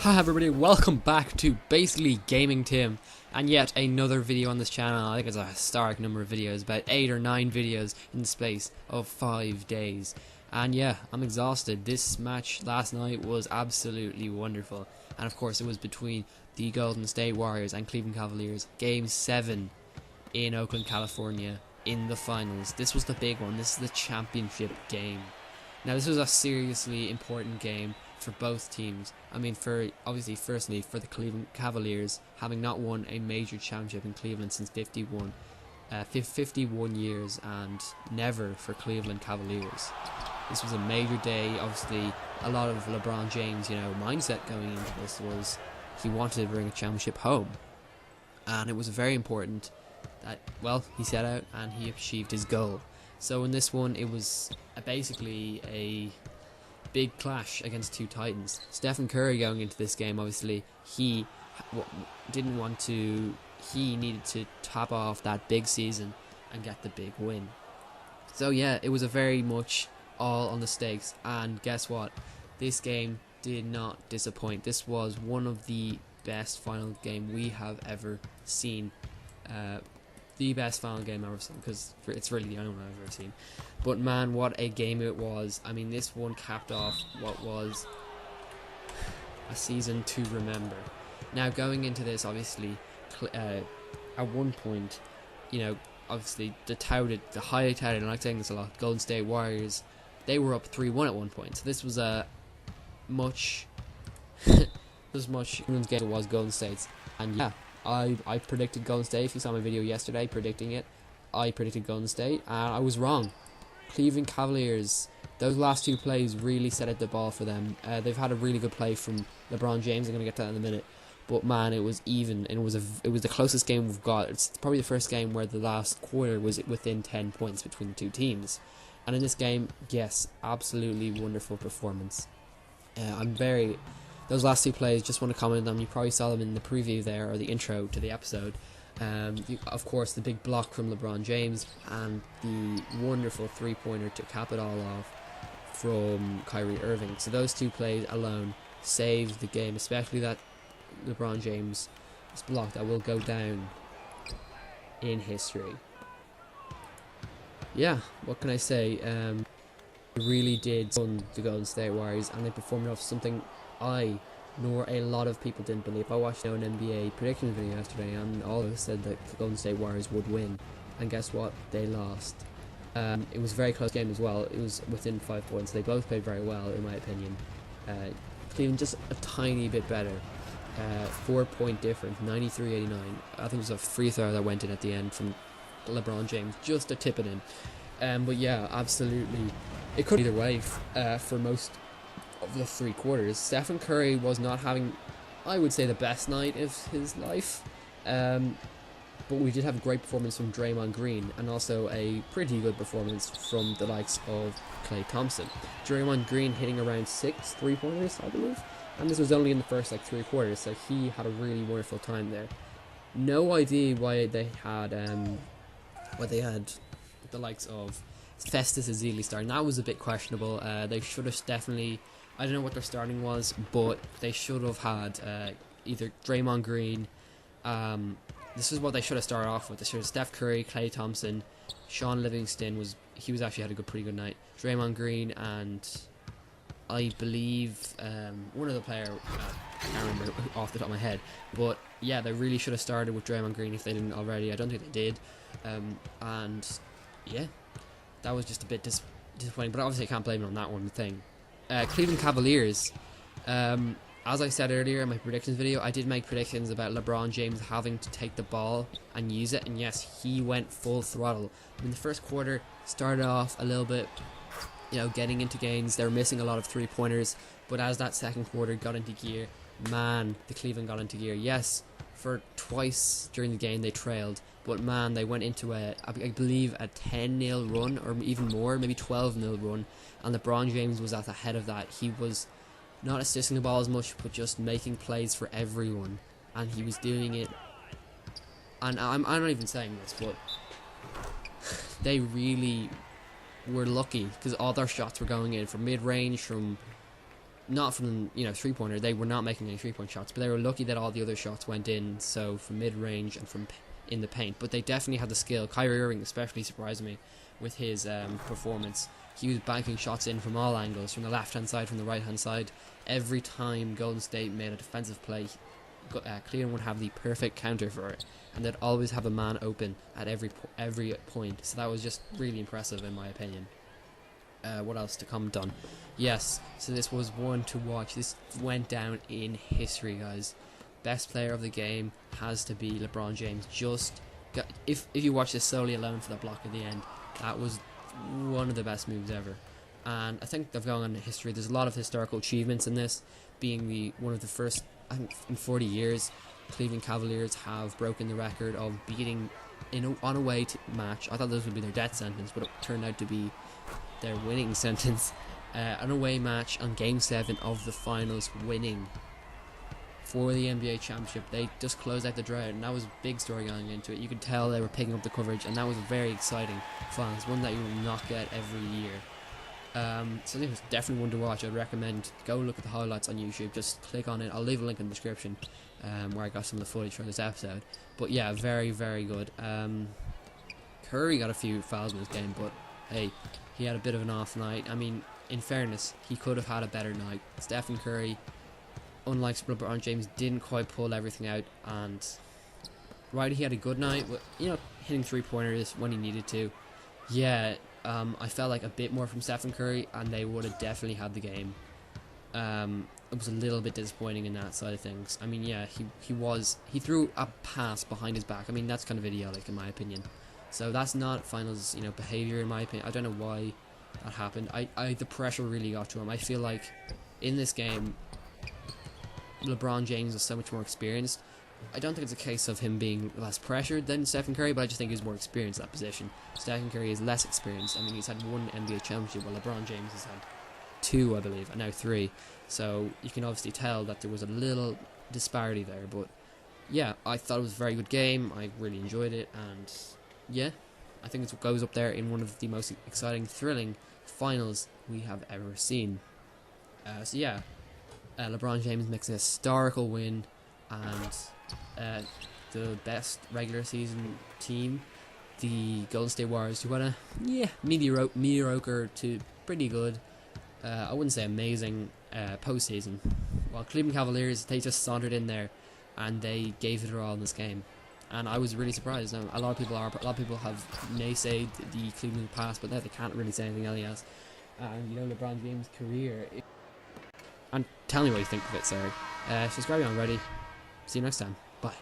Hi everybody, welcome back to Basically Gaming Tim, and yet another video on this channel. I think it's a historic number of videos, about 8 or 9 videos in the space of 5 days. And yeah, I'm exhausted. This match last night was absolutely wonderful, and of course it was between the Golden State Warriors and Cleveland Cavaliers, Game 7 in Oakland, California, in the finals. This was the big one. This is the championship game. Now this was a seriously important game for both teams. I mean, obviously firstly for the Cleveland Cavaliers, having not won a major championship in Cleveland since 51 years, and never for Cleveland Cavaliers. This was a major day. Obviously a lot of LeBron James, mindset going into this was he wanted to bring a championship home, and it was very important that, well, he set out and he achieved his goal. So in this one, it was basically a big clash against two titans. Stephen Curry going into this game, obviously, he needed to top off that big season and get the big win. So yeah, it was a very much all on the stakes, and guess what? This game did not disappoint. This was one of the best final game we have ever seen. The best final game I've ever seen, because it's really the only one I've ever seen. But man, what a game it was. I mean, this one capped off what was a season to remember. Now, going into this, obviously, at one point, obviously the highly touted, and I like saying this a lot, Golden State Warriors, they were up 3-1 at one point. So this was a much game as it was Golden State's. And yeah, I predicted Golden State. If you saw my video yesterday predicting it, I predicted Golden State, and I was wrong. Cleveland Cavaliers, those last two plays really set up the ball for them. They've had a really good play from LeBron James. I'm going to get to that in a minute. But man, it was even, and it was the closest game we've got. It's probably the first game where the last quarter was within 10 points between the two teams. And in this game, yes, absolutely wonderful performance. Those last two plays, just want to comment on them. You probably saw them in the preview there, or the intro to the episode. Of course, the big block from LeBron James, and the wonderful three-pointer to cap it all off from Kyrie Irving. So those two plays alone saved the game, especially that LeBron James block that will go down in history. Yeah, what can I say? Really did stun the Golden State Warriors, and they performed off something nor a lot of people didn't believe. I watched an NBA prediction video yesterday, and all of us said that the Golden State Warriors would win, and guess what? They lost. It was a very close game as well. It was within 5 points. They both played very well, in my opinion. Cleveland just a tiny bit better. 4-point difference, 93-89. I think it was a free throw that went in at the end from LeBron James, just to tip it in. But yeah, absolutely, it could either way for most of the 3 quarters. Stephen Curry was not having, I would say, the best night of his life, but we did have a great performance from Draymond Green, and also a pretty good performance from the likes of Klay Thompson. Draymond Green hitting around 6 3-pointers, I believe, and this was only in the first 3 quarters, so he had a really wonderful time there. No idea why they had the likes of Festus Ezeli starting. That was a bit questionable. They should have definitely, I don't know what their starting was, but they should have had either Draymond Green. This is what they should have started off with. They should have Steph Curry, Klay Thompson, Sean Livingston had a pretty good night. Draymond Green, and I believe one other player, I can't remember off the top of my head, but yeah, they really should have started with Draymond Green if they didn't already. I don't think they did, and yeah, that was just a bit disappointing, but obviously I can't blame it on that one thing. Cleveland Cavaliers, as I said earlier in my predictions video, I did make predictions about LeBron James having to take the ball and use it, and yes, he went full throttle. In the first quarter, started off a little bit, getting into gains. They were missing a lot of 3-pointers, but as that second quarter got into gear, man, the Cleveland got into gear. Yes, for twice during the game they trailed, but man, they went into I believe a 10-0 run, or even more, maybe 12-0 run, and LeBron James was at the head of that. He was not assisting the ball as much, but just making plays for everyone, and he was doing it. And I'm not even saying this, but they really were lucky, because all their shots were going in from mid-range, from not from, you know, three-pointer. They were not making any three-point shots, but they were lucky that all the other shots went in, so from mid-range and from in the paint. But they definitely had the skill. Kyrie Irving especially surprised me with his performance. He was banking shots in from all angles, from the left-hand side, from the right-hand side. Every time Golden State made a defensive play, Cleveland would have the perfect counter for it, and they'd always have a man open at every point. So that was just really impressive in my opinion. What else to comment on? Yes, so this was one to watch. This went down in history, guys. Best player of the game has to be LeBron James. If you watch this solely alone for the block at the end, that was one of the best moves ever. And I think they've gone on in history. There's a lot of historical achievements in this, being one of the first, I think, in 40 years, Cleveland Cavaliers have broken the record of beating on a way to match. I thought this would be their death sentence, but it turned out to be their winning sentence. An away match on Game 7 of the finals, winning for the NBA championship. They just closed out the drought, and that was a big story going into it. You could tell they were picking up the coverage, and that was very exciting fans, one that you will not get every year. So it was definitely one to watch. I'd recommend go look at the highlights on YouTube. Just click on it. I'll leave a link in the description where I got some of the footage from this episode. But yeah, very, very good. Curry got a few fouls in this game, but hey, he had a bit of an off night. I mean, in fairness, he could have had a better night. Stephen Curry, unlike LeBron James, didn't quite pull everything out, and right, he had a good night, but, you know, hitting three-pointers when he needed to. Yeah, I felt like a bit more from Stephen Curry, and they would have definitely had the game. It was a little bit disappointing in that side of things. I mean, yeah, he threw a pass behind his back. I mean, that's kind of idiotic in my opinion. So that's not finals, you know, behavior in my opinion. I don't know why that happened. The pressure really got to him. I feel like in this game, LeBron James is so much more experienced. I don't think it's a case of him being less pressured than Stephen Curry, but I just think he's more experienced in that position. Stephen Curry is less experienced. I mean, he's had one NBA championship, while LeBron James has had 2, I believe, and now 3. So you can obviously tell that there was a little disparity there. But yeah, I thought it was a very good game. I really enjoyed it, and yeah, I think it goes up there in one of the most exciting, thrilling finals we have ever seen. So yeah, LeBron James makes an historical win, and the best regular season team, the Golden State Warriors, who had a mediocre to pretty good, I wouldn't say amazing, postseason. While Cleveland Cavaliers, they just sauntered in there and they gave it their all in this game. And I was really surprised. Now, a lot of people have naysayed the Cleveland past, but now they can't really say anything else. And you know, LeBron James' career. And tell me what you think of it, sir. Subscribe on already. See you next time. Bye.